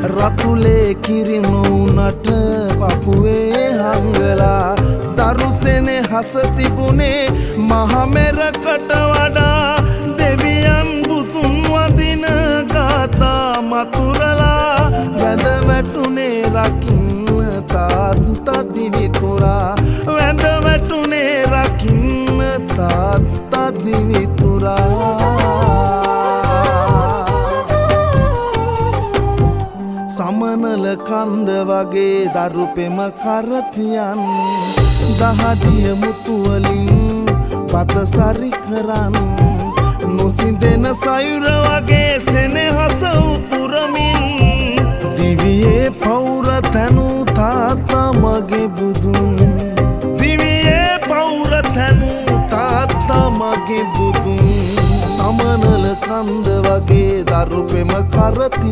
රතුලේ කිරිමු උනට පපුවේ හංගලා දරුසෙනේ හස තිබුණේ මහමෙරකට වඩා දෙවියන් බුදුන් වදින ගාථා මතුරලා වැඳ වැටුනේ රකින්න තාත්තා දිවිතුරා වැඳ වැටුනේ රකින්න තාත්තා දිවිතුරා සමනල කන්ද වගේ දරු පෙම කරතියන් දහදිය මුතුවලින් පත සරි කරන් නොසිඳෙන සයුර වගේ සෙනෙහස උතුරමින් දිවියේ පෞර තැනු තාත්තා මගේ බුදුන් දිවියේ පෞර තැනු තාත්තා මගේ බුදුන් සමනල කන්ද වගේ දරු පෙම කරති